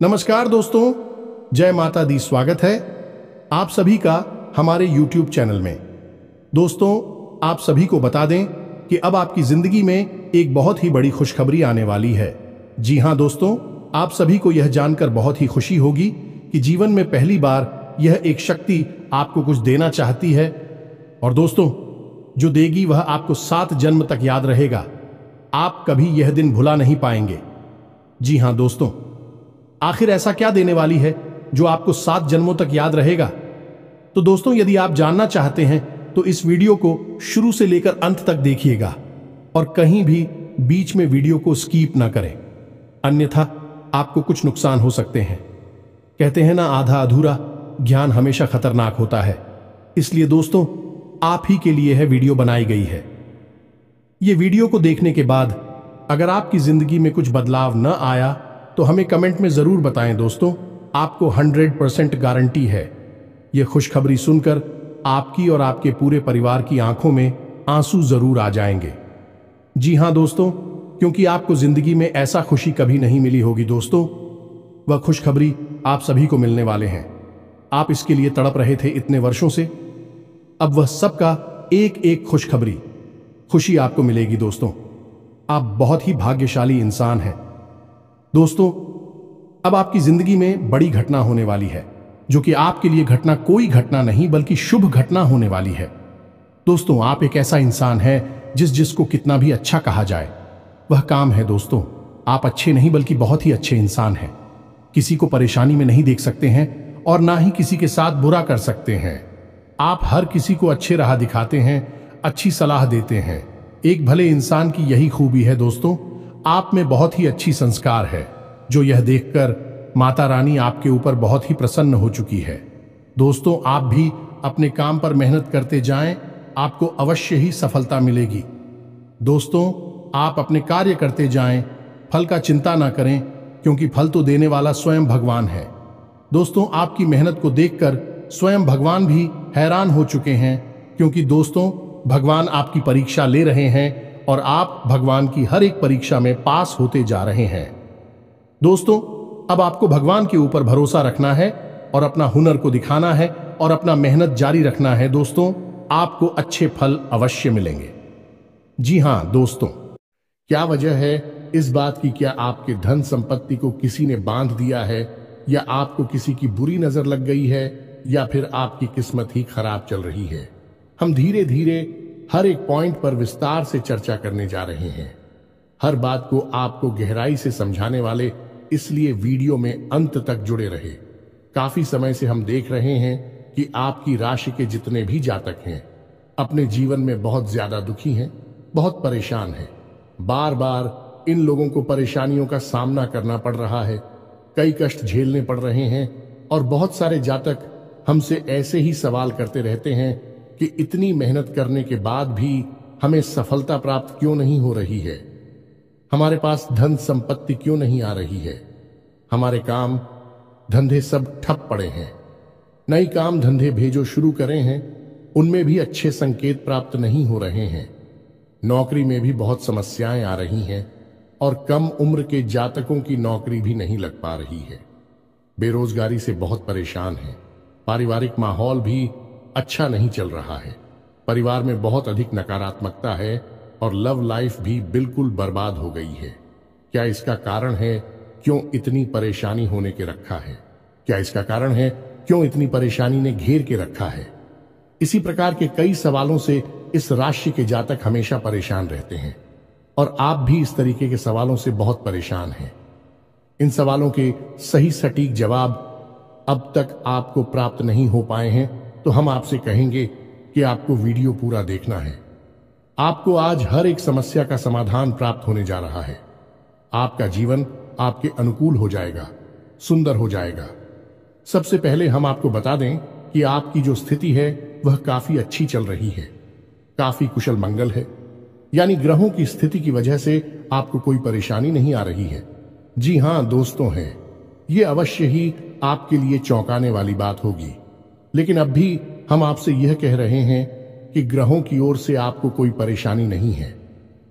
नमस्कार दोस्तों, जय माता दी। स्वागत है आप सभी का हमारे YouTube चैनल में। दोस्तों, आप सभी को बता दें कि अब आपकी जिंदगी में एक बहुत ही बड़ी खुशखबरी आने वाली है। जी हां दोस्तों, आप सभी को यह जानकर बहुत ही खुशी होगी कि जीवन में पहली बार यह एक शक्ति आपको कुछ देना चाहती है, और दोस्तों जो देगी वह आपको 7 जन्म तक याद रहेगा। आप कभी यह दिन भुला नहीं पाएंगे। जी हां दोस्तों, आखिर ऐसा क्या देने वाली है जो आपको 7 जन्मों तक याद रहेगा? तो दोस्तों, यदि आप जानना चाहते हैं तो इस वीडियो को शुरू से लेकर अंत तक देखिएगा और कहीं भी बीच में वीडियो को स्किप ना करें, अन्यथा आपको कुछ नुकसान हो सकते हैं। कहते हैं ना, आधा अधूरा ज्ञान हमेशा खतरनाक होता है। इसलिए दोस्तों, आप ही के लिए यह वीडियो बनाई गई है। ये वीडियो को देखने के बाद अगर आपकी जिंदगी में कुछ बदलाव न आया तो हमें कमेंट में जरूर बताएं। दोस्तों, आपको 100% गारंटी है यह खुशखबरी सुनकर आपकी और आपके पूरे परिवार की आंखों में आंसू जरूर आ जाएंगे। जी हां दोस्तों, क्योंकि आपको जिंदगी में ऐसा खुशी कभी नहीं मिली होगी। दोस्तों, वह खुशखबरी आप सभी को मिलने वाले हैं। आप इसके लिए तड़प रहे थे इतने वर्षों से, अब वह सबका एक एक खुशी आपको मिलेगी। दोस्तों, आप बहुत ही भाग्यशाली इंसान हैं। दोस्तों, अब आपकी जिंदगी में बड़ी घटना होने वाली है, जो कि आपके लिए घटना कोई घटना नहीं बल्कि शुभ घटना होने वाली है। दोस्तों, आप एक ऐसा इंसान है जिसको कितना भी अच्छा कहा जाए वह काम है। दोस्तों, आप अच्छे नहीं बल्कि बहुत ही अच्छे इंसान हैं। किसी को परेशानी में नहीं देख सकते हैं और ना ही किसी के साथ बुरा कर सकते हैं। आप हर किसी को अच्छे राह दिखाते हैं, अच्छी सलाह देते हैं। एक भले इंसान की यही खूबी है। दोस्तों, आप में बहुत ही अच्छी संस्कार है, जो यह देखकर माता रानी आपके ऊपर बहुत ही प्रसन्न हो चुकी है। दोस्तों, आप भी अपने काम पर मेहनत करते जाएं, आपको अवश्य ही सफलता मिलेगी। दोस्तों, आप अपने कार्य करते जाएं, फल का चिंता ना करें, क्योंकि फल तो देने वाला स्वयं भगवान है। दोस्तों, आपकी मेहनत को देखकर स्वयं भगवान भी हैरान हो चुके हैं, क्योंकि दोस्तों भगवान आपकी परीक्षा ले रहे हैं और आप भगवान की हर एक परीक्षा में पास होते जा रहे हैं। दोस्तों, अब आपको भगवान के ऊपर भरोसा रखना है और अपना हुनर को दिखाना है और अपना मेहनत जारी रखना है। दोस्तों, आपको अच्छे फल अवश्य मिलेंगे। जी हां दोस्तों, क्या वजह है इस बात की? क्या आपके धन संपत्ति को किसी ने बांध दिया है, या आपको किसी की बुरी नजर लग गई है, या फिर आपकी किस्मत ही खराब चल रही है? हम धीरे धीरे हर एक पॉइंट पर विस्तार से चर्चा करने जा रहे हैं। हर बात को आपको गहराई से समझाने वाले, इसलिए वीडियो में अंत तक जुड़े रहे। काफी समय से हम देख रहे हैं कि आपकी राशि के जितने भी जातक हैं अपने जीवन में बहुत ज्यादा दुखी हैं, बहुत परेशान हैं। बार बार इन लोगों को परेशानियों का सामना करना पड़ रहा है, कई कष्ट झेलने पड़ रहे हैं, और बहुत सारे जातक हमसे ऐसे ही सवाल करते रहते हैं कि इतनी मेहनत करने के बाद भी हमें सफलता प्राप्त क्यों नहीं हो रही है, हमारे पास धन संपत्ति क्यों नहीं आ रही है, हमारे काम धंधे सब ठप पड़े हैं, नई काम धंधे भेजो शुरू करे हैं, उनमें भी अच्छे संकेत प्राप्त नहीं हो रहे हैं, नौकरी में भी बहुत समस्याएं आ रही हैं, और कम उम्र के जातकों की नौकरी भी नहीं लग पा रही है, बेरोजगारी से बहुत परेशान है, पारिवारिक माहौल भी अच्छा नहीं चल रहा है, परिवार में बहुत अधिक नकारात्मकता है, और लव लाइफ भी बिल्कुल बर्बाद हो गई है। क्या इसका कारण है क्यों इतनी परेशानी होने के रखा है? क्या इसका कारण है क्यों इतनी परेशानी ने घेर के रखा है? इसी प्रकार के कई सवालों से इस राशि के जातक हमेशा परेशान रहते हैं, और आप भी इस तरीके के सवालों से बहुत परेशान हैं। इन सवालों के सही सटीक जवाब अब तक आपको प्राप्त नहीं हो पाए हैं, तो हम आपसे कहेंगे कि आपको वीडियो पूरा देखना है। आपको आज हर एक समस्या का समाधान प्राप्त होने जा रहा है। आपका जीवन आपके अनुकूल हो जाएगा, सुंदर हो जाएगा। सबसे पहले हम आपको बता दें कि आपकी जो स्थिति है वह काफी अच्छी चल रही है, काफी कुशल मंगल है, यानी ग्रहों की स्थिति की वजह से आपको कोई परेशानी नहीं आ रही है। जी हां दोस्तों, है ये अवश्य ही आपके लिए चौंकाने वाली बात होगी, लेकिन अब भी हम आपसे यह कह रहे हैं कि ग्रहों की ओर से आपको कोई परेशानी नहीं है।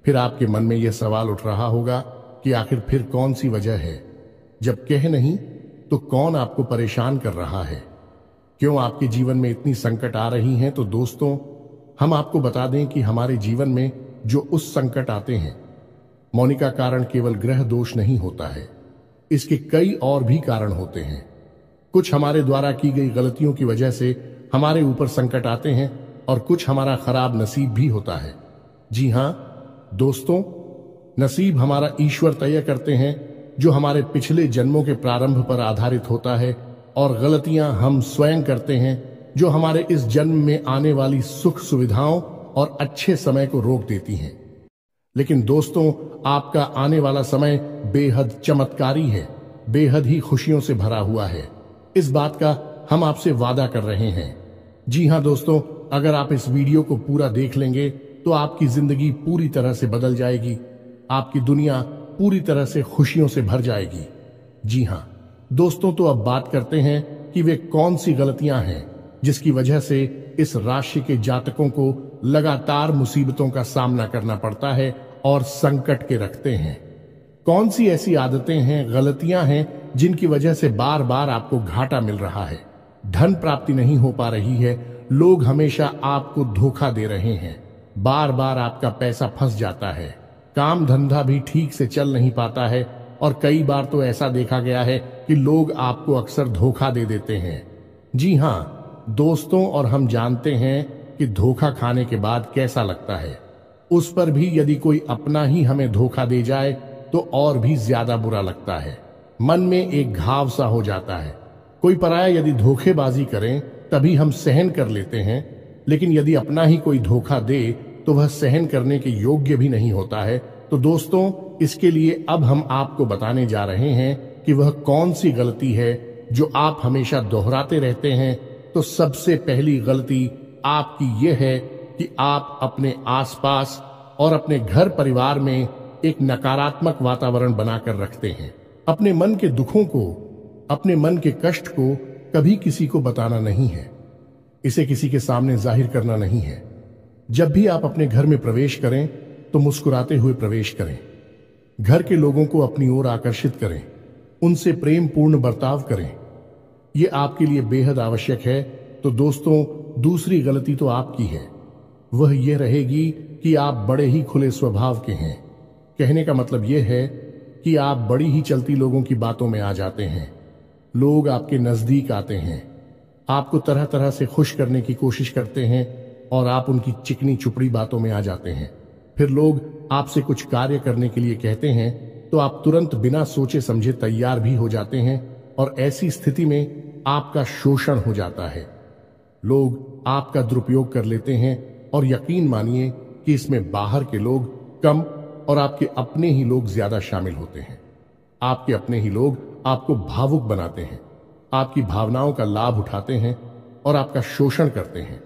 फिर आपके मन में यह सवाल उठ रहा होगा कि आखिर फिर कौन सी वजह है, जब कह नहीं तो कौन आपको परेशान कर रहा है, क्यों आपके जीवन में इतनी संकट आ रही हैं? तो दोस्तों, हम आपको बता दें कि हमारे जीवन में जो उस संकट आते हैं, मौनी का कारण केवल ग्रह दोष नहीं होता है, इसके कई और भी कारण होते हैं। कुछ हमारे द्वारा की गई गलतियों की वजह से हमारे ऊपर संकट आते हैं और कुछ हमारा खराब नसीब भी होता है। जी हां दोस्तों, नसीब हमारा ईश्वर तय करते हैं, जो हमारे पिछले जन्मों के प्रारंभ पर आधारित होता है, और गलतियां हम स्वयं करते हैं, जो हमारे इस जन्म में आने वाली सुख सुविधाओं और अच्छे समय को रोक देती हैं। लेकिन दोस्तों, आपका आने वाला समय बेहद चमत्कारी है, बेहद ही खुशियों से भरा हुआ है। इस बात का हम आपसे वादा कर रहे हैं। जी हां दोस्तों, अगर आप इस वीडियो को पूरा देख लेंगे तो आपकी जिंदगी पूरी तरह से बदल जाएगी, आपकी दुनिया पूरी तरह से खुशियों से भर जाएगी। जी हां दोस्तों, तो अब बात करते हैं कि वे कौन सी गलतियां हैं जिसकी वजह से इस राशि के जातकों को लगातार मुसीबतों का सामना करना पड़ता है और संकट के रखते हैं। कौन सी ऐसी आदतें हैं, गलतियां हैं जिनकी वजह से बार बार आपको घाटा मिल रहा है, धन प्राप्ति नहीं हो पा रही है, लोग हमेशा आपको धोखा दे रहे हैं, बार बार आपका पैसा फंस जाता है, काम धंधा भी ठीक से चल नहीं पाता है, और कई बार तो ऐसा देखा गया है कि लोग आपको अक्सर धोखा दे देते हैं। जी हां दोस्तों, और हम जानते हैं कि धोखा खाने के बाद कैसा लगता है। उस पर भी यदि कोई अपना ही हमें धोखा दे जाए तो और भी ज्यादा बुरा लगता है, मन में एक घाव सा हो जाता है। कोई पराया यदि धोखेबाजी करें तभी हम सहन कर लेते हैं, लेकिन यदि अपना ही कोई धोखा दे तो वह सहन करने के योग्य भी नहीं होता है। तो दोस्तों, इसके लिए अब हम आपको बताने जा रहे हैं कि वह कौन सी गलती है जो आप हमेशा दोहराते रहते हैं। तो सबसे पहली गलती आपकी यह है कि आप अपने आसपास और अपने घर परिवार में एक नकारात्मक वातावरण बनाकर रखते हैं। अपने मन के दुखों को, अपने मन के कष्ट को कभी किसी को बताना नहीं है, इसे किसी के सामने जाहिर करना नहीं है। जब भी आप अपने घर में प्रवेश करें तो मुस्कुराते हुए प्रवेश करें, घर के लोगों को अपनी ओर आकर्षित करें, उनसे प्रेम पूर्ण बर्ताव करें, यह आपके लिए बेहद आवश्यक है। तो दोस्तों, दूसरी गलती तो आपकी है, वह यह रहेगी कि आप बड़े ही खुले स्वभाव के हैं। कहने का मतलब यह है कि आप बड़ी ही चलती लोगों की बातों में आ जाते हैं, लोग आपके नजदीक आते हैं, आपको तरह तरह से खुश करने की कोशिश करते हैं और आप उनकी चिकनी चुपड़ी बातों में आ जाते हैं। फिर लोग आपसे कुछ कार्य करने के लिए कहते हैं तो आप तुरंत बिना सोचे समझे तैयार भी हो जाते हैं, और ऐसी स्थिति में आपका शोषण हो जाता है। लोग आपका दुरुपयोग कर लेते हैं, और यकीन मानिए कि इसमें बाहर के लोग कम और आपके अपने ही लोग ज्यादा शामिल होते हैं। आपके अपने ही लोग आपको भावुक बनाते हैं, आपकी भावनाओं का लाभ उठाते हैं और आपका शोषण करते हैं।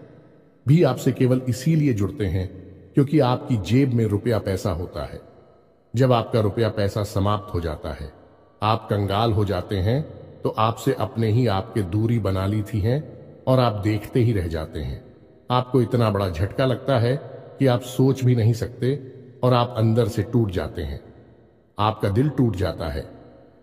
भी आपसे केवल इसीलिए जुड़ते हैं क्योंकि आपकी जेब में रुपया पैसा होता है। जब आपका रुपया पैसा समाप्त हो जाता है, आप कंगाल हो जाते हैं, तो आपसे अपने ही आपके दूरी बना ली थी हैं और आप देखते ही रह जाते हैं। आपको इतना बड़ा झटका लगता है कि आप सोच भी नहीं सकते और आप अंदर से टूट जाते हैं। आपका दिल टूट जाता है।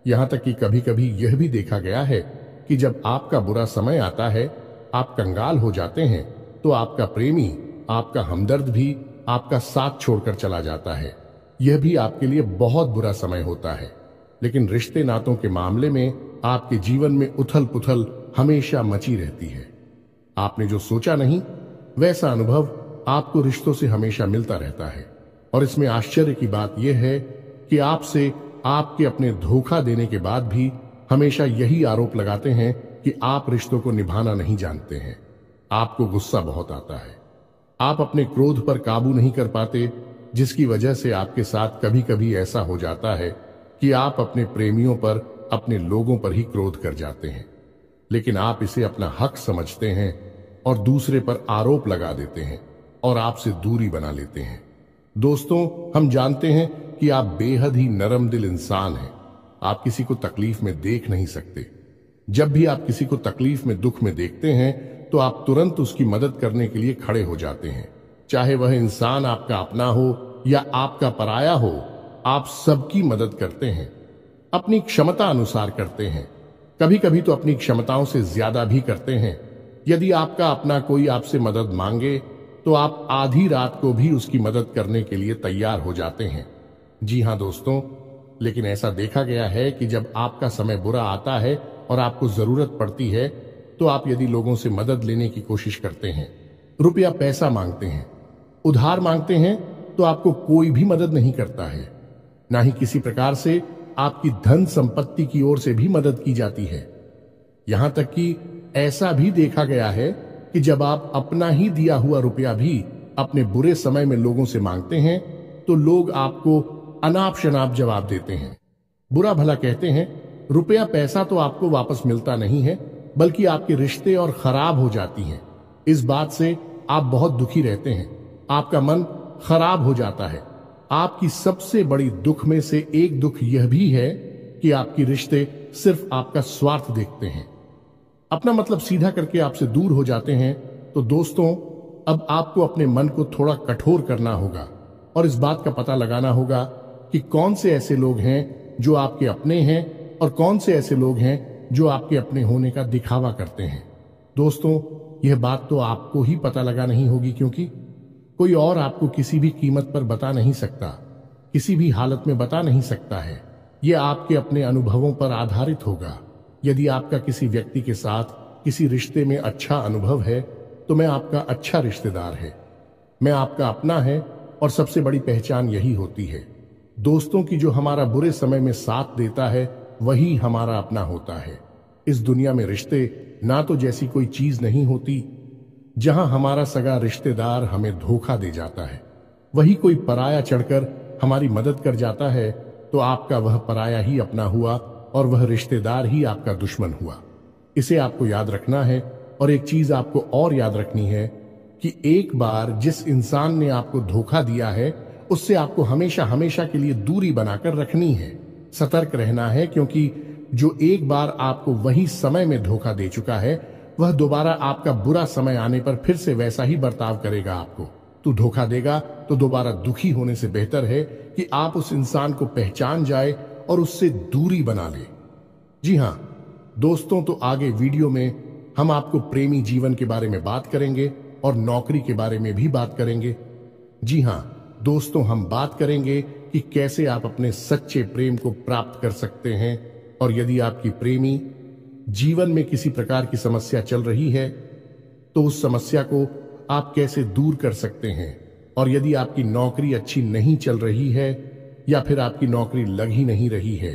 यहां तक कि कभी कभी यह भी देखा गया है कि जब आपका बुरा समय आता है, आप कंगाल हो जाते हैं, तो आपका प्रेमी, आपका हमदर्द भी आपका साथ छोड़कर चला जाता है। यह भी आपके लिए बहुत बुरा समय होता है। लेकिन रिश्ते नातों के मामले में आपके जीवन में उथल पुथल हमेशा मची रहती है। आपने जो सोचा नहीं, वैसा अनुभव आपको रिश्तों से हमेशा मिलता रहता है। और इसमें आश्चर्य की बात यह है कि आपसे आपके अपने धोखा देने के बाद भी हमेशा यही आरोप लगाते हैं कि आप रिश्तों को निभाना नहीं जानते हैं। आपको गुस्सा बहुत आता है, आप अपने क्रोध पर काबू नहीं कर पाते, जिसकी वजह से आपके साथ कभी कभी ऐसा हो जाता है कि आप अपने प्रेमियों पर, अपने लोगों पर ही क्रोध कर जाते हैं। लेकिन आप इसे अपना हक समझते हैं और दूसरे पर आरोप लगा देते हैं और आपसे दूरी बना लेते हैं। दोस्तों, हम जानते हैं कि आप बेहद ही नरम दिल इंसान हैं। आप किसी को तकलीफ में देख नहीं सकते। जब भी आप किसी को तकलीफ में, दुख में देखते हैं तो आप तुरंत उसकी मदद करने के लिए खड़े हो जाते हैं। चाहे वह इंसान आपका अपना हो या आपका पराया हो, आप सबकी मदद करते हैं, अपनी क्षमता अनुसार करते हैं। कभी कभी तो अपनी क्षमताओं से ज्यादा भी करते हैं। यदि आपका अपना कोई आपसे मदद मांगे तो आप आधी रात को भी उसकी मदद करने के लिए तैयार हो जाते हैं। जी हां दोस्तों, लेकिन ऐसा देखा गया है कि जब आपका समय बुरा आता है और आपको जरूरत पड़ती है तो आप यदि लोगों से मदद लेने की कोशिश करते हैं, रुपया पैसा मांगते हैं, उधार मांगते हैं, तो आपको कोई भी मदद नहीं करता है। ना ही किसी प्रकार से आपकी धन संपत्ति की ओर से भी मदद की जाती है। यहां तक कि ऐसा भी देखा गया है कि जब आप अपना ही दिया हुआ रुपया भी अपने बुरे समय में लोगों से मांगते हैं तो लोग आपको अनाप शनाप जवाब देते हैं, बुरा भला कहते हैं। रुपया पैसा तो आपको वापस मिलता नहीं है, बल्कि आपके रिश्ते और खराब हो जाती हैं। इस बात से आप बहुत दुखी रहते हैं, आपका मन खराब हो जाता है। आपकी सबसे बड़ी दुख में से एक दुख यह भी है कि आपके रिश्ते सिर्फ आपका स्वार्थ देखते हैं, अपना मतलब सीधा करके आपसे दूर हो जाते हैं। तो दोस्तों, अब आपको अपने मन को थोड़ा कठोर करना होगा और इस बात का पता लगाना होगा कि कौन से ऐसे लोग हैं जो आपके अपने हैं और कौन से ऐसे लोग हैं जो आपके अपने होने का दिखावा करते हैं। दोस्तों, यह बात तो आपको ही पता लगा नहीं होगी, क्योंकि कोई और आपको किसी भी कीमत पर बता नहीं सकता, किसी भी हालत में बता नहीं सकता है। यह आपके अपने अनुभवों पर आधारित होगा। यदि आपका किसी व्यक्ति के साथ किसी रिश्ते में अच्छा अनुभव है तो मैं आपका अच्छा रिश्तेदार है, मैं आपका अपना है, और सबसे बड़ी पहचान यही होती है दोस्तों की, जो हमारा बुरे समय में साथ देता है वही हमारा अपना होता है। इस दुनिया में रिश्ते ना तो जैसी कोई चीज नहीं होती। जहां हमारा सगा रिश्तेदार हमें धोखा दे जाता है, वही कोई पराया चढ़कर हमारी मदद कर जाता है, तो आपका वह पराया ही अपना हुआ और वह रिश्तेदार ही आपका दुश्मन हुआ। इसे आपको याद रखना है। और एक चीज आपको और याद रखनी है कि एक बार जिस इंसान ने आपको धोखा दिया है उससे आपको हमेशा हमेशा के लिए दूरी बनाकर रखनी है, सतर्क रहना है, क्योंकि जो एक बार आपको वही समय में धोखा दे चुका है वह दोबारा आपका बुरा समय आने पर फिर से वैसा ही बर्ताव करेगा आपको। तो धोखा देगा तो दोबारा दुखी होने से बेहतर है कि आप उस इंसान को पहचान जाए और उससे दूरी बना ले। जी हां दोस्तों, तो आगे वीडियो में हम आपको प्रेमी जीवन के बारे में बात करेंगे और नौकरी के बारे में भी बात करेंगे। जी हां दोस्तों, हम बात करेंगे कि कैसे आप अपने सच्चे प्रेम को प्राप्त कर सकते हैं, और यदि आपकी प्रेमी जीवन में किसी प्रकार की समस्या चल रही है तो उस समस्या को आप कैसे दूर कर सकते हैं, और यदि आपकी नौकरी अच्छी नहीं चल रही है या फिर आपकी नौकरी लग ही नहीं रही है,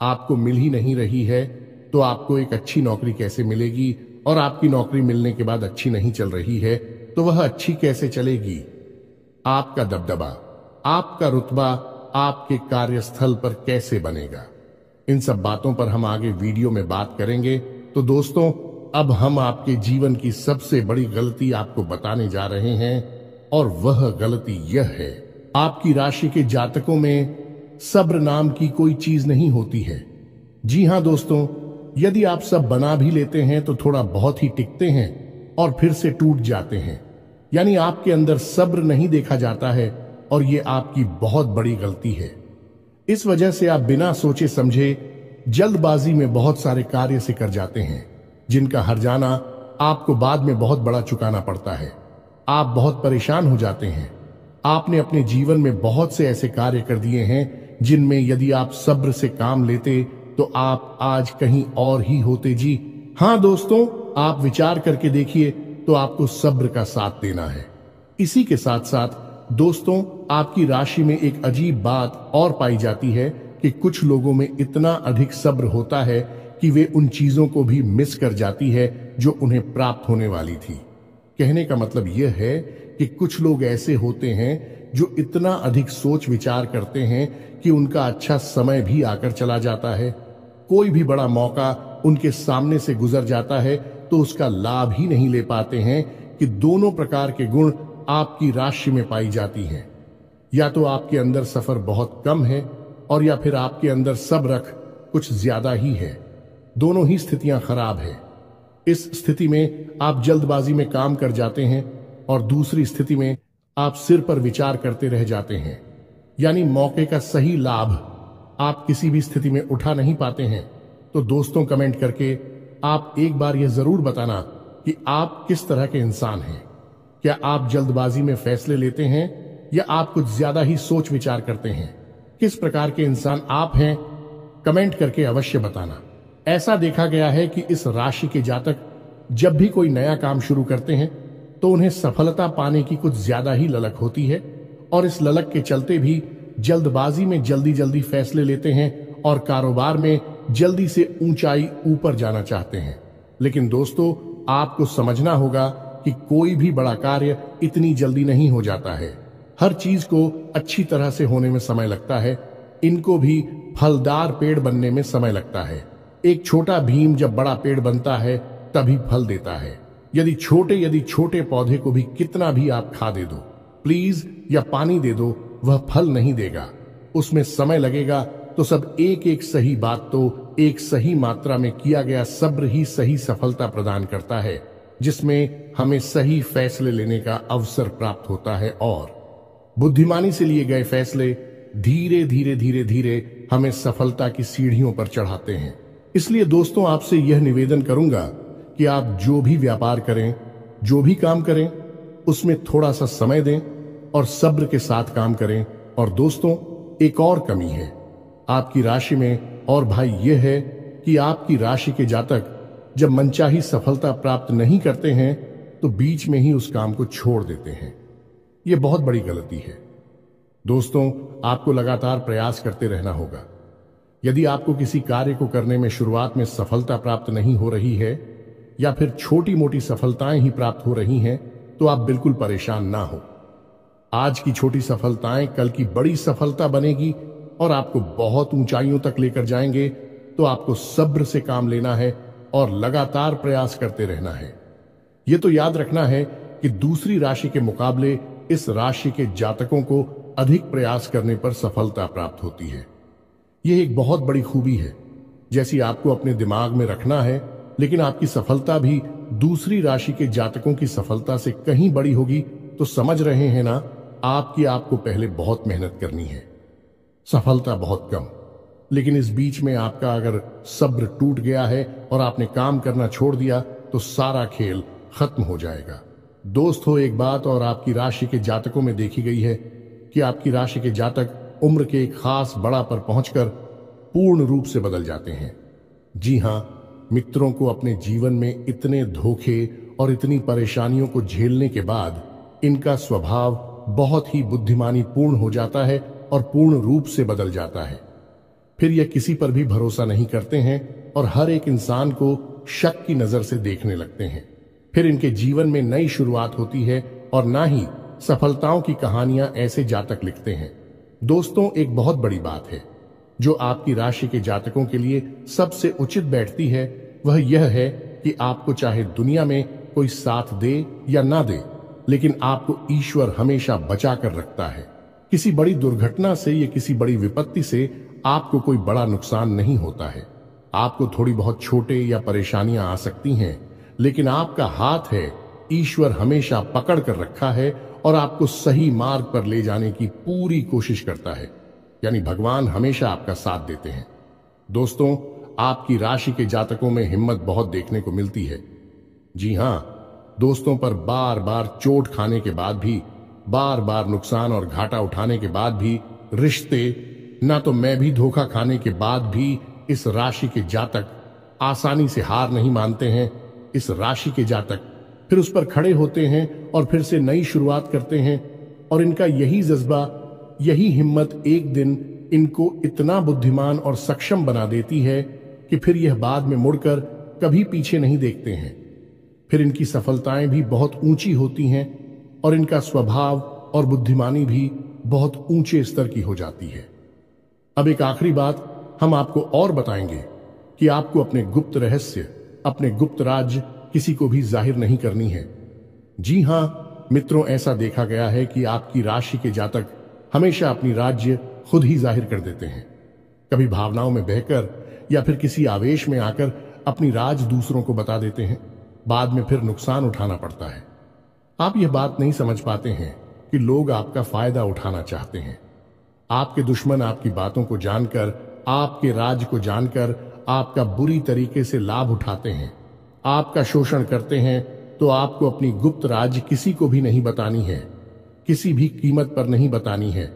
आपको मिल ही नहीं रही है, तो आपको एक अच्छी नौकरी कैसे मिलेगी, और आपकी नौकरी मिलने के बाद अच्छी नहीं चल रही है तो वह अच्छी कैसे चलेगी। आपका दबदबा, आपका रुतबा आपके कार्यस्थल पर कैसे बनेगा, इन सब बातों पर हम आगे वीडियो में बात करेंगे। तो दोस्तों, अब हम आपके जीवन की सबसे बड़ी गलती आपको बताने जा रहे हैं, और वह गलती यह है, आपकी राशि के जातकों में सब्र नाम की कोई चीज नहीं होती है। जी हां दोस्तों, यदि आप सब बना भी लेते हैं तो थोड़ा बहुत ही टिकते हैं और फिर से टूट जाते हैं, यानी आपके अंदर सब्र नहीं देखा जाता है, और यह आपकी बहुत बड़ी गलती है। इस वजह से आप बिना सोचे समझे जल्दबाजी में बहुत सारे कार्य से कर जाते हैं, जिनका हर्जाना आपको बाद में बहुत बड़ा चुकाना पड़ता है। आप बहुत परेशान हो जाते हैं। आपने अपने जीवन में बहुत से ऐसे कार्य कर दिए हैं जिनमें यदि आप सब्र से काम लेते तो आप आज कहीं और ही होते। जी हां दोस्तों, आप विचार करके देखिए, तो आपको सब्र का साथ देना है। इसी के साथ साथ दोस्तों, आपकी राशि में एक अजीब बात और पाई जाती है कि कुछ लोगों में इतना अधिक सब्र होता है कि वे उन चीजों को भी मिस कर जाती है जो उन्हें प्राप्त होने वाली थी। कहने का मतलब यह है कि कुछ लोग ऐसे होते हैं जो इतना अधिक सोच विचार करते हैं कि उनका अच्छा समय भी आकर चला जाता है। कोई भी बड़ा मौका उनके सामने से गुजर जाता है तो उसका लाभ ही नहीं ले पाते हैं कि दोनों प्रकार के गुण आपकी राशि में पाई जाती हैं। या तो आपके अंदर सफर बहुत कम है, और या फिर आपके अंदर सब्र कुछ ज्यादा ही है। दोनों ही स्थितियां खराब है। इस स्थिति में आप जल्दबाजी में काम कर जाते हैं, और दूसरी स्थिति में आप सिर पर विचार करते रह जाते हैं, यानी मौके का सही लाभ आप किसी भी स्थिति में उठा नहीं पाते हैं। तो दोस्तों कमेंट करके आप एक बार यह जरूर बताना कि आप किस तरह के इंसान हैं। क्या आप जल्दबाजी में फैसले लेते हैं या आप कुछ ज्यादा ही सोच विचार करते हैं? किस प्रकार के इंसान आप हैं, कमेंट करके अवश्य बताना। ऐसा देखा गया है कि इस राशि के जातक जब भी कोई नया काम शुरू करते हैं तो उन्हें सफलता पाने की कुछ ज्यादा ही ललक होती है और इस ललक के चलते भी जल्दबाजी में जल्दी जल्दी फैसले लेते हैं और कारोबार में जल्दी से ऊंचाई ऊपर जाना चाहते हैं। लेकिन दोस्तों, आपको समझना होगा कि कोई भी बड़ा कार्य इतनी जल्दी नहीं हो जाता है। हर चीज को अच्छी तरह से होने में समय लगता है। इनको भी फलदार पेड़ बनने में समय लगता है। एक छोटा भीम जब बड़ा पेड़ बनता है तभी फल देता है। यदि छोटे पौधे को भी कितना भी आप खाद दे दो, प्लीज, या पानी दे दो, वह फल नहीं देगा। उसमें समय लगेगा। तो सब एक एक सही बात तो एक सही मात्रा में किया गया सब्र ही सही सफलता प्रदान करता है, जिसमें हमें सही फैसले लेने का अवसर प्राप्त होता है और बुद्धिमानी से लिए गए फैसले धीरे धीरे धीरे धीरे हमें सफलता की सीढ़ियों पर चढ़ाते हैं। इसलिए दोस्तों, आपसे यह निवेदन करूंगा कि आप जो भी व्यापार करें, जो भी काम करें, उसमें थोड़ा सा समय दें और सब्र के साथ काम करें। और दोस्तों, एक और कमी है आपकी राशि में, और भाई यह है कि आपकी राशि के जातक जब मनचाही सफलता प्राप्त नहीं करते हैं तो बीच में ही उस काम को छोड़ देते हैं। यह बहुत बड़ी गलती है। दोस्तों, आपको लगातार प्रयास करते रहना होगा। यदि आपको किसी कार्य को करने में शुरुआत में सफलता प्राप्त नहीं हो रही है या फिर छोटी मोटी सफलताएं ही प्राप्त हो रही हैं, तो आप बिल्कुल परेशान ना हो। आज की छोटी सफलताएं कल की बड़ी सफलता बनेगी और आपको बहुत ऊंचाइयों तक लेकर जाएंगे। तो आपको सब्र से काम लेना है और लगातार प्रयास करते रहना है। यह तो याद रखना है कि दूसरी राशि के मुकाबले इस राशि के जातकों को अधिक प्रयास करने पर सफलता प्राप्त होती है। यह एक बहुत बड़ी खूबी है, जैसी आपको अपने दिमाग में रखना है। लेकिन आपकी सफलता भी दूसरी राशि के जातकों की सफलता से कहीं बड़ी होगी। तो समझ रहे हैं ना, आपको पहले बहुत मेहनत करनी है, सफलता बहुत कम। लेकिन इस बीच में आपका अगर सब्र टूट गया है और आपने काम करना छोड़ दिया तो सारा खेल खत्म हो जाएगा। दोस्तों, एक बात और आपकी राशि के जातकों में देखी गई है कि आपकी राशि के जातक उम्र के एक खास बड़ा पर पहुंचकर पूर्ण रूप से बदल जाते हैं। जी हां, मित्रों को अपने जीवन में इतने धोखे और इतनी परेशानियों को झेलने के बाद इनका स्वभाव बहुत ही बुद्धिमानी पूर्ण हो जाता है और पूर्ण रूप से बदल जाता है। फिर यह किसी पर भी भरोसा नहीं करते हैं और हर एक इंसान को शक की नजर से देखने लगते हैं। फिर इनके जीवन में नई शुरुआत होती है और ना ही सफलताओं की कहानियां ऐसे जातक लिखते हैं। दोस्तों, एक बहुत बड़ी बात है जो आपकी राशि के जातकों के लिए सबसे उचित बैठती है, वह यह है कि आपको चाहे दुनिया में कोई साथ दे या ना दे, लेकिन आपको ईश्वर हमेशा बचा कर रखता है। किसी बड़ी दुर्घटना से या किसी बड़ी विपत्ति से आपको कोई बड़ा नुकसान नहीं होता है। आपको थोड़ी बहुत छोटे या परेशानियां आ सकती हैं, लेकिन आपका हाथ है, ईश्वर हमेशा पकड़ कर रखा है और आपको सही मार्ग पर ले जाने की पूरी कोशिश करता है। यानी भगवान हमेशा आपका साथ देते हैं। दोस्तों, आपकी राशि के जातकों में हिम्मत बहुत देखने को मिलती है। जी हां, दोस्तों पर बार बार चोट खाने के बाद भी, बार बार नुकसान और घाटा उठाने के बाद भी, रिश्ते ना तो मैं भी धोखा खाने के बाद भी इस राशि के जातक आसानी से हार नहीं मानते हैं। इस राशि के जातक फिर उस पर खड़े होते हैं और फिर से नई शुरुआत करते हैं। और इनका यही जज्बा, यही हिम्मत एक दिन इनको इतना बुद्धिमान और सक्षम बना देती है कि फिर यह बाद में मुड़कर कभी पीछे नहीं देखते हैं। फिर इनकी सफलताएं भी बहुत ऊंची होती हैं और इनका स्वभाव और बुद्धिमानी भी बहुत ऊंचे स्तर की हो जाती है। अब एक आखिरी बात हम आपको और बताएंगे कि आपको अपने गुप्त रहस्य, अपने गुप्त राज किसी को भी जाहिर नहीं करनी है। जी हां मित्रों, ऐसा देखा गया है कि आपकी राशि के जातक हमेशा अपनी राज्य खुद ही जाहिर कर देते हैं। कभी भावनाओं में बहकर या फिर किसी आवेश में आकर अपनी राज दूसरों को बता देते हैं। बाद में फिर नुकसान उठाना पड़ता है। आप यह बात नहीं समझ पाते हैं कि लोग आपका फायदा उठाना चाहते हैं। आपके दुश्मन आपकी बातों को जानकर, आपके राज को जानकर आपका बुरी तरीके से लाभ उठाते हैं, आपका शोषण करते हैं, तो आपको अपनी गुप्त राज किसी को भी नहीं बतानी है, किसी भी कीमत पर नहीं बतानी है।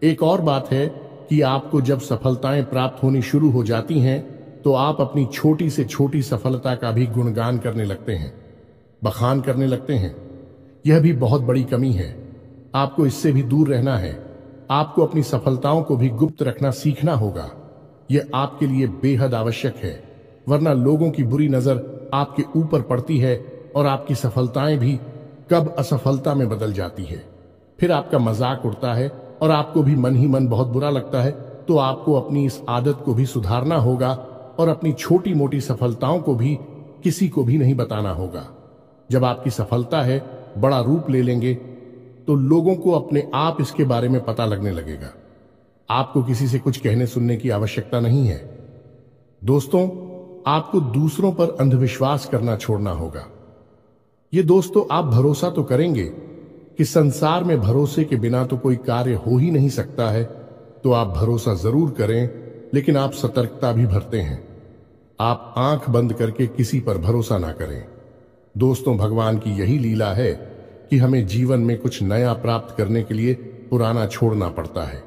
एक और बात है कि आपको जब सफलताएं प्राप्त होनी शुरू हो जाती हैं तो आप अपनी छोटी से छोटी सफलता का भी गुणगान करने लगते हैं, बखान करने लगते हैं। यह भी बहुत बड़ी कमी है, आपको इससे भी दूर रहना है। आपको अपनी सफलताओं को भी गुप्त रखना सीखना होगा। यह आपके लिए बेहद आवश्यक है, वरना लोगों की बुरी नजर आपके ऊपर पड़ती है और आपकी सफलताएं भी कब असफलता में बदल जाती है। फिर आपका मजाक उड़ता है और आपको भी मन ही मन बहुत बुरा लगता है। तो आपको अपनी इस आदत को भी सुधारना होगा और अपनी छोटी मोटी सफलताओं को भी किसी को भी नहीं बताना होगा। जब आपकी सफलता है बड़ा रूप ले लेंगे तो लोगों को अपने आप इसके बारे में पता लगने लगेगा। आपको किसी से कुछ कहने सुनने की आवश्यकता नहीं है। दोस्तों, आपको दूसरों पर अंधविश्वास करना छोड़ना होगा। ये दोस्तों, आप भरोसा तो करेंगे कि संसार में भरोसे के बिना तो कोई कार्य हो ही नहीं सकता है, तो आप भरोसा जरूर करें, लेकिन आप सतर्कता भी बरतें हैं। आप आंख बंद करके किसी पर भरोसा ना करें। दोस्तों, भगवान की यही लीला है कि हमें जीवन में कुछ नया प्राप्त करने के लिए पुराना छोड़ना पड़ता है।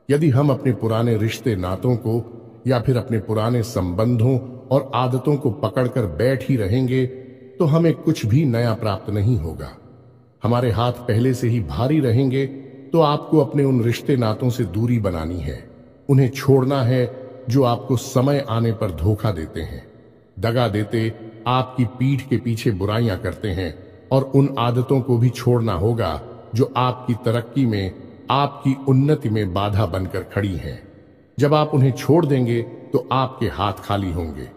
यदि हम अपने पुराने रिश्ते नातों को या फिर अपने पुराने संबंधों और आदतों को पकड़कर बैठ ही रहेंगे तो हमें कुछ भी नया प्राप्त नहीं होगा। हमारे हाथ पहले से ही भारी रहेंगे तो आपको अपने उन रिश्ते नातों से दूरी बनानी है। उन्हें छोड़ना है जो आपको समय आने पर धोखा देते हैं, दगा देते, आपकी पीठ के पीछे बुराइयां करते हैं। और उन आदतों को भी छोड़ना होगा जो आपकी तरक्की में, आपकी उन्नति में बाधा बनकर खड़ी हैं। जब आप उन्हें छोड़ देंगे तो आपके हाथ खाली होंगे।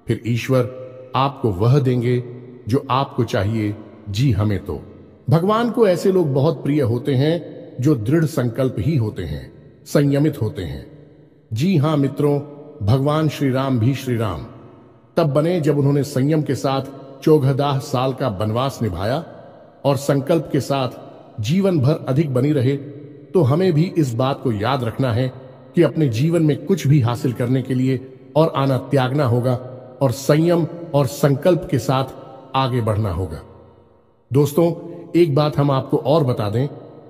फिर ईश्वर आपको वह देंगे जो आपको चाहिए। जी, हमें तो भगवान को ऐसे लोग बहुत प्रिय होते हैं जो दृढ़ संकल्प ही होते हैं, संयमित होते हैं। जी हां मित्रों, भगवान श्री राम भी श्री राम तब बने जब उन्होंने संयम के साथ 14 साल का वनवास निभाया और संकल्प के साथ जीवन भर अधिक बनी रहे। तो हमें भी इस बात को याद रखना है कि अपने जीवन में कुछ भी हासिल करने के लिए और आना त्यागना होगा और संयम और संकल्प के साथ आगे बढ़ना होगा। दोस्तों, एक बात हम आपको और बता दें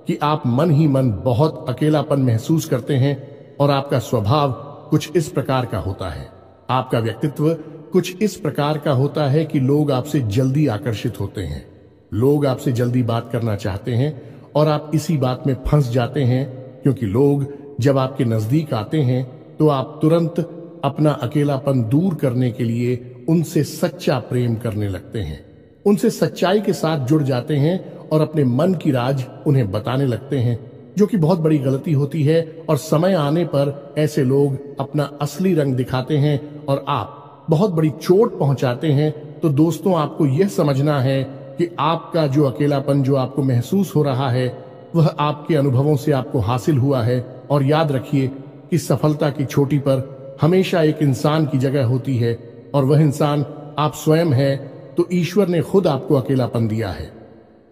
कि आप मन ही मन बहुत अकेलापन महसूस करते हैं और आपका स्वभाव कुछ इस प्रकार का होता है, आपका व्यक्तित्व कुछ इस प्रकार का होता है कि लोग आपसे जल्दी आकर्षित होते हैं, लोग आपसे जल्दी बात करना चाहते हैं और आप इसी बात में फंस जाते हैं, क्योंकि लोग जब आपके नजदीक आते हैं तो आप तुरंत अपना अकेलापन दूर करने के लिए उनसे सच्चा प्रेम करने लगते हैं, उनसे सच्चाई के साथ जुड़ जाते हैं और अपने मन की राज उन्हें बताने लगते हैं, जो कि बहुत बड़ी गलती होती है। और समय आने पर ऐसे लोग अपना असली रंग दिखाते हैं और आप बहुत बड़ी चोट पहुंचाते हैं। तो दोस्तों, आपको यह समझना है कि आपका जो अकेलापन जो आपको महसूस हो रहा है वह आपके अनुभवों से आपको हासिल हुआ है। और याद रखिए कि सफलता की चोटी पर हमेशा एक इंसान की जगह होती है और वह इंसान आप स्वयं है। तो ईश्वर ने खुद आपको अकेलापन दिया है,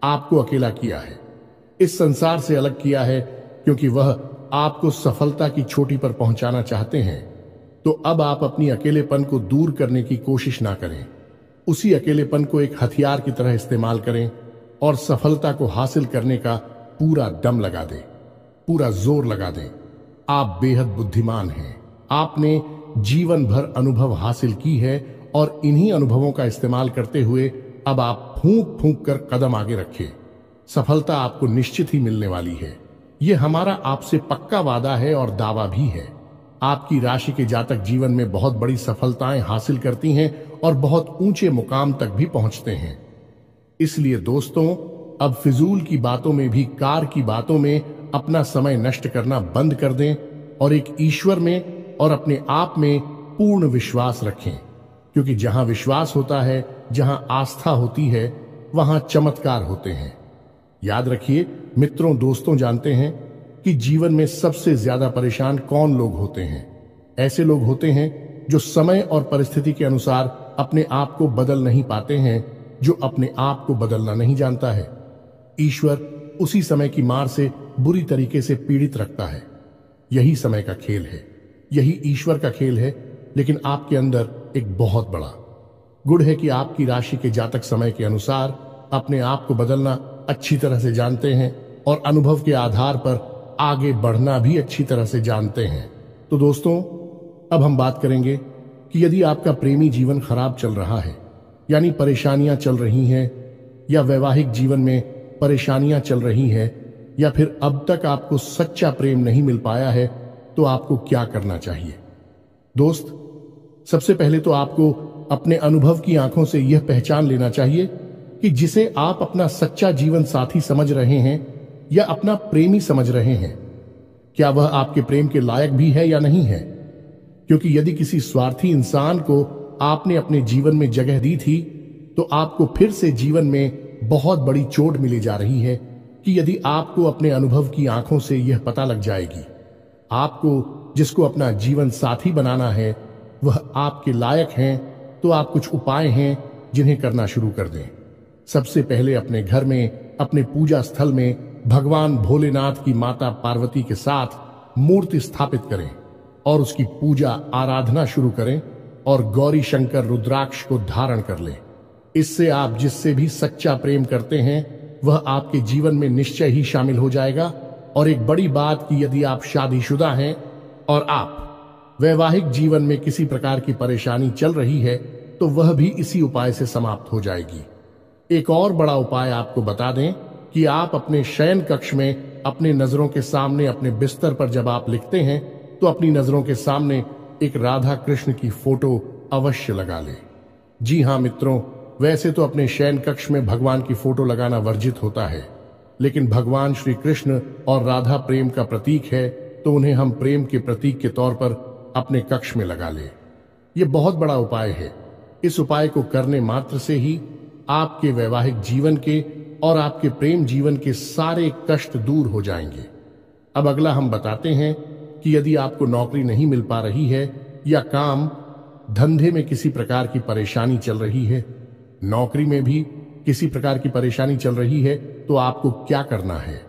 आपको अकेला किया है, इस संसार से अलग किया है, क्योंकि वह आपको सफलता की चोटी पर पहुंचाना चाहते हैं। तो अब आप अपनी अकेलेपन को दूर करने की कोशिश ना करें, उसी अकेलेपन को एक हथियार की तरह इस्तेमाल करें और सफलता को हासिल करने का पूरा दम लगा दें, पूरा जोर लगा दें। आप बेहद बुद्धिमान हैं, आपने जीवन भर अनुभव हासिल की है और इन्हीं अनुभवों का इस्तेमाल करते हुए अब आप फूंक फूंक कर कदम आगे रखें। सफलता आपको निश्चित ही मिलने वाली है, यह हमारा आपसे पक्का वादा है और दावा भी है। आपकी राशि के जातक जीवन में बहुत बड़ी सफलताएं हासिल करती हैं और बहुत ऊंचे मुकाम तक भी पहुंचते हैं। इसलिए दोस्तों, अब फिजूल की बातों में भी, कार की बातों में अपना समय नष्ट करना बंद कर दें और एक ईश्वर में और अपने आप में पूर्ण विश्वास रखें, क्योंकि जहां विश्वास होता है, जहां आस्था होती है, वहां चमत्कार होते हैं। याद रखिए मित्रों, दोस्तों, जानते हैं कि जीवन में सबसे ज्यादा परेशान कौन लोग होते हैं? ऐसे लोग होते हैं जो समय और परिस्थिति के अनुसार अपने आप को बदल नहीं पाते हैं, जो अपने आप को बदलना नहीं जानता है। ईश्वर उसी समय की मार से बुरी तरीके से पीड़ित रखता है। यही समय का खेल है, यही ईश्वर का खेल है। लेकिन आपके अंदर एक बहुत बड़ा गुण है कि आपकी राशि के जातक समय के अनुसार अपने आप को बदलना अच्छी तरह से जानते हैं और अनुभव के आधार पर आगे बढ़ना भी अच्छी तरह से जानते हैं। तो दोस्तों, अब हम बात करेंगे कि यदि आपका प्रेमी जीवन खराब चल रहा है, यानी परेशानियां चल रही हैं, या वैवाहिक जीवन में परेशानियां चल रही हैं, या फिर अब तक आपको सच्चा प्रेम नहीं मिल पाया है, तो आपको क्या करना चाहिए। दोस्त, सबसे पहले तो आपको अपने अनुभव की आंखों से यह पहचान लेना चाहिए कि जिसे आप अपना सच्चा जीवन साथी समझ रहे हैं या अपना प्रेमी समझ रहे हैं, क्या वह आपके प्रेम के लायक भी है या नहीं है। क्योंकि यदि किसी स्वार्थी इंसान को आपने अपने जीवन में जगह दी थी, तो आपको फिर से जीवन में बहुत बड़ी चोट मिली जा रही है कि यदि आपको अपने अनुभव की आंखों से यह पता लग जाएगी आपको जिसको अपना जीवन साथी बनाना है वह आपके लायक हैं, तो आप कुछ उपाय हैं जिन्हें करना शुरू कर दें। सबसे पहले अपने घर में, अपने पूजा स्थल में भगवान भोलेनाथ की माता पार्वती के साथ मूर्ति स्थापित करें और उसकी पूजा आराधना शुरू करें और गौरी शंकर रुद्राक्ष को धारण कर लें। इससे आप जिससे भी सच्चा प्रेम करते हैं वह आपके जीवन में निश्चय ही शामिल हो जाएगा। और एक बड़ी बात कि यदि आप शादीशुदा हैं और आप वैवाहिक जीवन में किसी प्रकार की परेशानी चल रही है, तो वह भी इसी उपाय से समाप्त हो जाएगी। एक और बड़ा उपाय आपको बता दें कि आप अपने शयन कक्ष में अपने नजरों के सामने, अपने बिस्तर पर जब आप लिखते हैं, तो अपनी नजरों के सामने एक राधा कृष्ण की फोटो अवश्य लगा लें। जी हाँ मित्रों, वैसे तो अपने शयन कक्ष में भगवान की फोटो लगाना वर्जित होता है, लेकिन भगवान श्री कृष्ण और राधा प्रेम का प्रतीक है, तो उन्हें हम प्रेम के प्रतीक के तौर पर अपने कक्ष में लगा लें। यह बहुत बड़ा उपाय है। इस उपाय को करने मात्र से ही आपके वैवाहिक जीवन के और आपके प्रेम जीवन के सारे कष्ट दूर हो जाएंगे। अब अगला हम बताते हैं कि यदि आपको नौकरी नहीं मिल पा रही है या काम धंधे में किसी प्रकार की परेशानी चल रही है, नौकरी में भी किसी प्रकार की परेशानी चल रही है, तो आपको क्या करना है।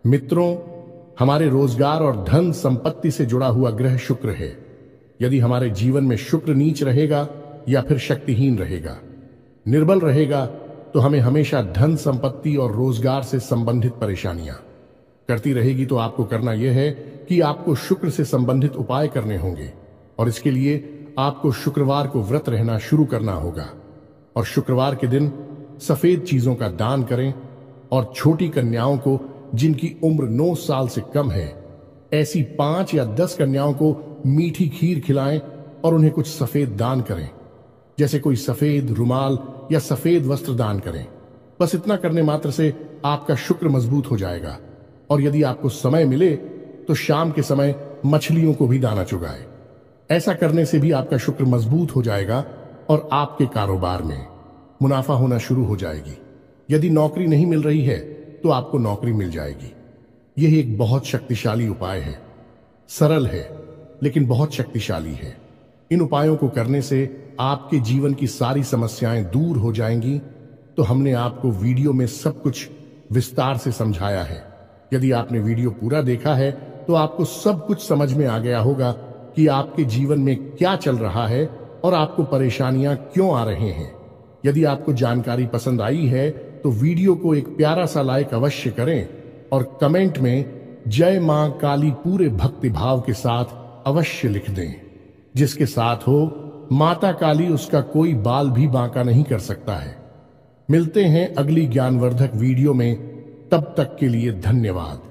मित्रों, हमारे रोजगार और धन संपत्ति से जुड़ा हुआ ग्रह शुक्र है। यदि हमारे जीवन में शुक्र नीच रहेगा या फिर शक्तिहीन रहेगा, निर्बल रहेगा, तो हमें हमेशा धन संपत्ति और रोजगार से संबंधित परेशानियां करती रहेगी। तो आपको करना यह है कि आपको शुक्र से संबंधित उपाय करने होंगे और इसके लिए आपको शुक्रवार को व्रत रहना शुरू करना होगा और शुक्रवार के दिन सफेद चीजों का दान करें और छोटी कन्याओं को जिनकी उम्र 9 साल से कम है, ऐसी 5 या 10 कन्याओं को मीठी खीर खिलाएं और उन्हें कुछ सफेद दान करें, जैसे कोई सफेद रुमाल या सफेद वस्त्र दान करें। बस इतना करने मात्र से आपका शुक्र मजबूत हो जाएगा। और यदि आपको समय मिले तो शाम के समय मछलियों को भी दाना चुगाएं। ऐसा करने से भी आपका शुक्र मजबूत हो जाएगा और आपके कारोबार में मुनाफा होना शुरू हो जाएगी। यदि नौकरी नहीं मिल रही है तो आपको नौकरी मिल जाएगी। यह एक बहुत शक्तिशाली उपाय है, सरल है लेकिन बहुत शक्तिशाली है। इन उपायों को करने से आपके जीवन की सारी समस्याएं दूर हो जाएंगी। तो हमने आपको वीडियो में सब कुछ विस्तार से समझाया है। यदि आपने वीडियो पूरा देखा है तो आपको सब कुछ समझ में आ गया होगा कि आपके जीवन में क्या चल रहा है और आपको परेशानियां क्यों आ रहे हैं। यदि आपको जानकारी पसंद आई है तो वीडियो को एक प्यारा सा लाइक अवश्य करें और कमेंट में जय मां काली पूरे भक्ति भाव के साथ अवश्य लिख दें। जिसके साथ हो माता काली, उसका कोई बाल भी बांका नहीं कर सकता है। मिलते हैं अगली ज्ञानवर्धक वीडियो में, तब तक के लिए धन्यवाद।